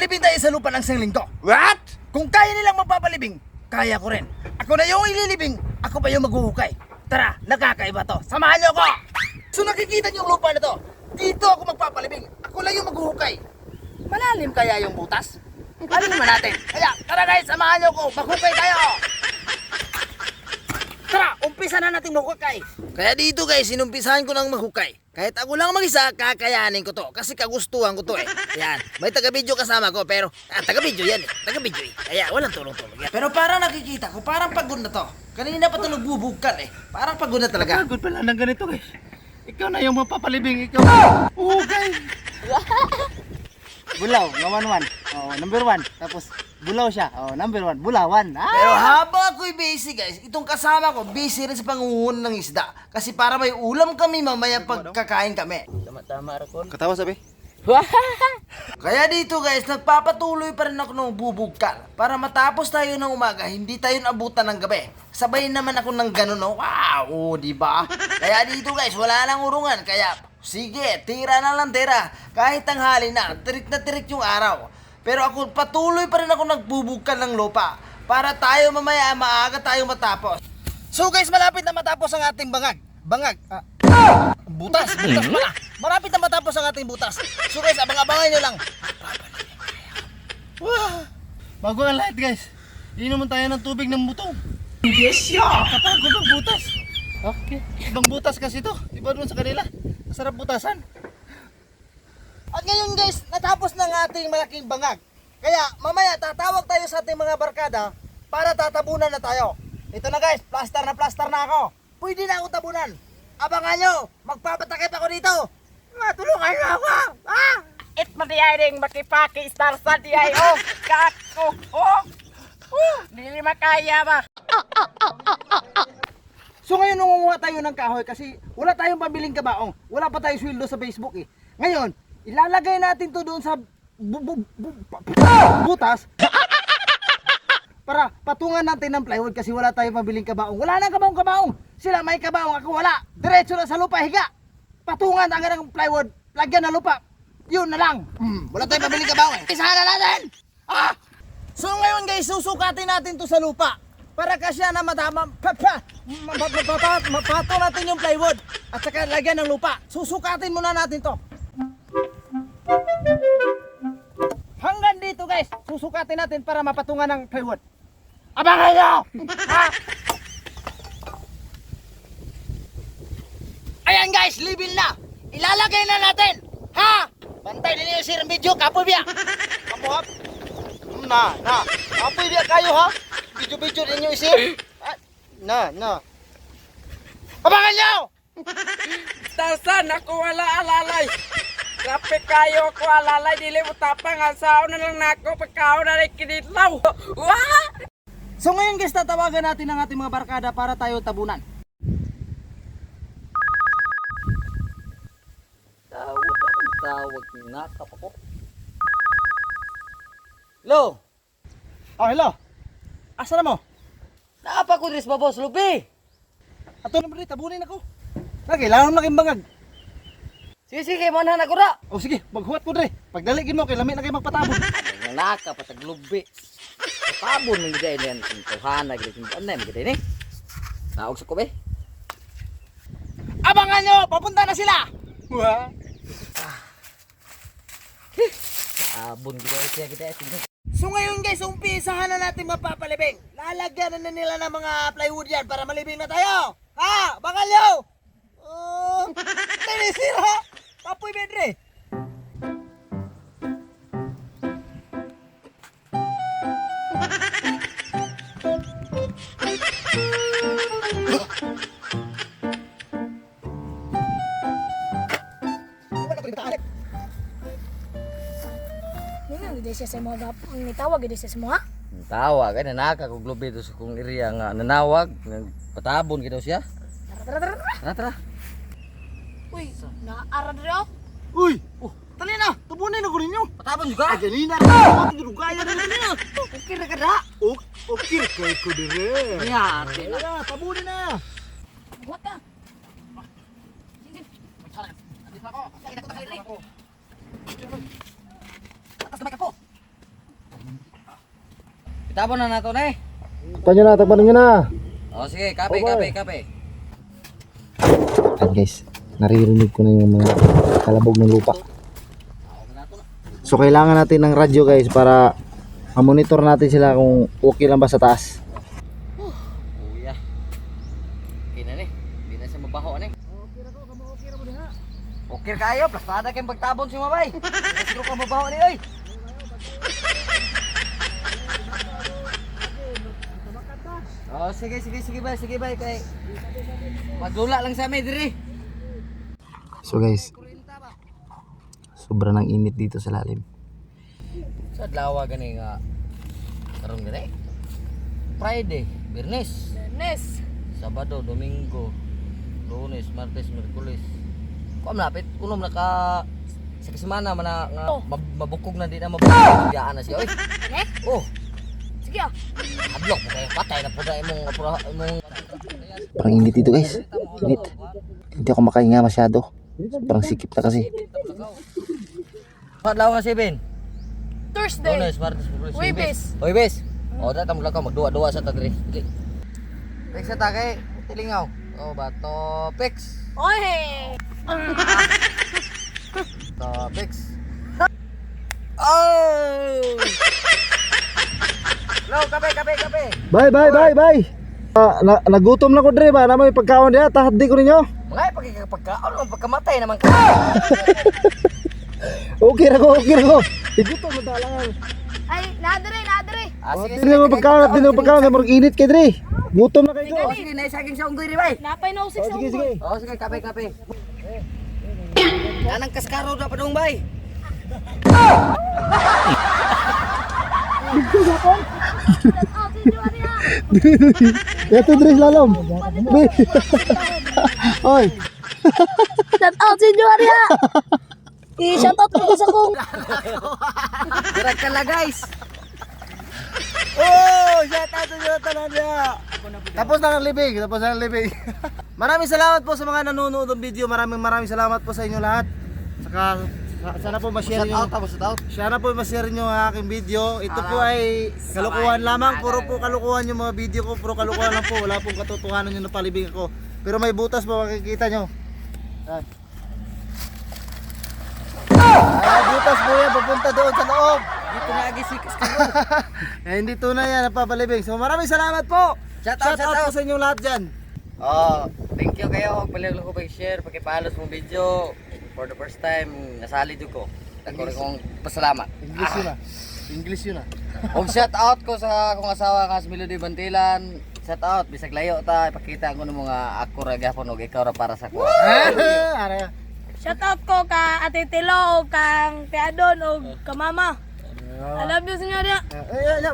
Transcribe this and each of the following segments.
magpapalibing tayo sa lupa ng isang linggo. What? Kung kaya nilang magpapalibing, kaya ko rin. Ako na yung ililibing, ako pa yung maghuhukay. Tara, nakakaiba to. Samahan niyo ako! So nakikita niyo yung lupa na to. Dito ako magpapalibing. Ako lang yung maghuhukay. Malalim kaya yung butas? Ano naman natin? Kaya, tara guys, samahan niyo ako. Maghukay tayo! Tara, umpisa na natin maghukay. Kaya dito guys, sinumpisahan ko ng maghukay. Kahit ako lang mag-isa, kakayanin ko to. Kasi kagustuhan ko to eh. Yan, may taga-video kasama ko. Pero, taga-video yan eh. Taga-video eh. Kaya walang tulong-tulong yan. Pero parang nakikita ko, parang pagod na to. Kanina pa ito nagbubugkan eh. Parang pagod na talaga. Pagod pala ng ganito guys. Ikaw na yung mapapalibing, ikaw. Okay. Bulaw, ngawan one. Oh, number 1. Tapos bulaw siya. Oh, number 1. Bulawan. Pero habang ako'y busy guys, itong kasama ko, busy rin sa pangunguhan ng isda. Kasi para may ulam kami mamaya pagkakain kami. Tama-tama, Rakon. Katawa sabi? Kaya dito guys, nagpapatuloy pa rin ako ng bubugkal. Para matapos tayo ng umaga, hindi tayo naabutan ng gabi. Sabay naman ako ng ganun, no? Wow, di ba? Kaya dito guys, wala nang urungan. Kaya, sige, tira na lang tira. Kahit tanghali na tirik yung araw. Pero ako, patuloy pa rin ako nagbubugkal ng lupa. Para tayo mamaya, maaga tayo matapos. So guys, malapit na matapos ang ating bangag. Butas pala. Malapit na matapos ang ating butas. So guys, abang-abangan nyo lang. Bago ang lahat guys, inuman tayo ng tubig ng butong. Yes, yeah! Kapagod ang butas. Okay. Ibang butas kasi to. Iba doon sa kanila. Masarap butasan. At ngayon guys, natapos na ang ating malaking bangag. Kaya mamaya tatawag tayo sa ating mga barkada para tatabunan na tayo. Ito na guys, plaster na ako. Pwede na ako tabunan. Abangan nyo, magpapatakip ako dito. Tulungan nyo ako. It madiyaring makipaki star sa diyay oh kako dili makaya ba. So ngayon nangunguha tayo ng kahoy kasi wala tayong pabiling kabaong. Wala pa tayong sweldo sa Facebook eh. Ngayon, ilalagay natin to doon sa butas para patungan natin ng plywood kasi wala tayong pabiling kabaong. Wala nang kabaong. Sila may kabaong, ako wala. Diretso na sa lupa, higa. Patungan agad ng plywood, lagyan ng lupa. Yun na lang. Wala tayong pabiling kabaong eh. Isahan na natin! So ngayon guys, susukatin natin to sa lupa. Para kasya na mapato natin yung plywood. At saka lagyan ng lupa. Susukatin muna natin to. Hanggang dito guys, susukatin natin para mapatungan ng plywood. Abangan nyo! Ayan guys, libil na. Ilalagay na natin. Bantay din yung sirang video, kapoy biya. Kapoy na. Kapoy biya kayo ha. Video din yung isir. Na. Abangan nyo! Starsan ako wala alalay. Grabe kayo ako alalay dili mo tapang asaw na lang nako pagkao na rin kinitlaw. So ngayon guys, tatawagan natin ang ating mga barkada para tayo tabunan. Tawag na kapako. Hello? Hello? Asa na mo? Naapa ko dres ba boss Lupi? Ato naman rin, tabunin ako. Kailangan mo naking bangag. Sige, mana na ko ra. Sige, maghuwat ko rin. Pagdaligin mo, kailangan na kayo magpatabon. Naka patag lubi. Tabon ng gid yan tuhan na gid anay mo gid ni. Naog sa ko be. Abangan nyo! Papunta na sila! Abon gid siya kita tingnan. So ngayon guys, umpisahan na natin mapapalibing. Lalagyan na nila ng mga plywood yan para malibing na tayo. Abangan nyo! Tinisira! Kapoy bedre! Gede siya sa mga gapang nitawag gede siya sa mga. Tawag ay nanaka ko globe dito sa kung area nga nanawag, patabon gid siya. Tara. Uy, naarad ro. Uy! Tali na! Tabunin na ko ninyo! Patabon juga. Ganina rin! Ang ginugaya na ninyo! Okay ra kada. Okay, kay ko dire! Ya, Tabunin na! What ta? Atas na ako! Itapon na nato na eh. Takpan nyo na. O sige, kape. Ayan guys, naririnig ko na yung mga kalabog ng lupa. So kailangan natin ng radyo guys para ma-monitor natin sila kung okay lang ba sa taas. Kuya. Okay na ni. Hindi na siya mabaho ni. Okay kayo, plastada kayong pagtabon si Mabay. Siguro ka mabaho ni oy. Oh, sige bay kay. Magdula lang sa amin diri. So guys, sobra ng init dito sa lalim. Sa adlaw gani nga karon gani. Friday, Biyernes, Nes. Sabado, Domingo, Lunes, Martes, Miyerkules. Kuam lapit kunom naka sa semana man na nga mabukog na di na mabukog na siya oy. Eh? Oh, Sige ah. adlok mo kay patay na pud imong Parang init dito guys. Init. Hindi ako makahinga masyado. Parang sikip na kasi. adlaw nga 7. Thursday. Lunes, Martes, Miyerkules, Huwebes. Huwebes. O data mo lang ka magduwa-duwa sa tagri. Dili. Pix sa tagay, tilingaw. Oh, bato Pix. Oy. Topics. Oh! Lo, kape. Bye. Nagutom na ko dre ba? Naman may pagkaon diya, tahaddi ko ninyo. Mga pagkakaon, pagkamatay naman ka. Okay na ko. Igutom mo talangan. Ay, nadre. Hindi mo pagkaon, murag init kay dre. Gutom na kayo. Oh, sige, naisaging sa unggoy rin ba? Napay na usik sa Sige. unggoy. Oh, sige, kape. Yanang kaskaro na pa dong bay. Ito dre lalom. Oy. Shout out si Juaria. I-shout out ko sa kong. Direct ka na guys. Oh, shout out na niya. Tapos na ang libig. Maraming salamat po sa mga nanonood ng video. Maraming salamat po sa inyo lahat. Saka sana po ma-share niyo. Sana po ma-share niyo ang aking video. Ito po ay kalukuhan lamang. Puro po kalukuhan yung mga video ko. Puro kalukuhan lang po. Wala pong katotohanan yung napalibig ako. Pero may butas po makikita nyo. Ay, butas po yan. Papunta doon sa loob. Dito na agisikas ka. Eh, hindi tunay yan, napapalibig. So maraming salamat po. Shout out po sa inyong lahat dyan. Oh, thank you kayo. Paliw ko pag-share, pagkipalos mong video. For the first time, nasali ko. Ako rin kong pasalamat. English yun ah. Og shout out ko sa akong asawa nga si Melody Bantilan. Shout out bisag layo ta ipakita ko nimo nga ako ra gyapon og ikaw ra para sa ko. Shout out ko ka Ate Tilo o kang Teadon o ka Mama. I love you, senyorya.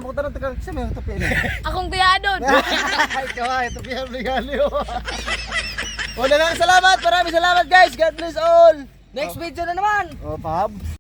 Buta na tagang siya may topi na. Akong Teadon. Ikaw ay topi ang regalo. Maraming salamat guys. God bless all. Next video na naman. Oh, Pab.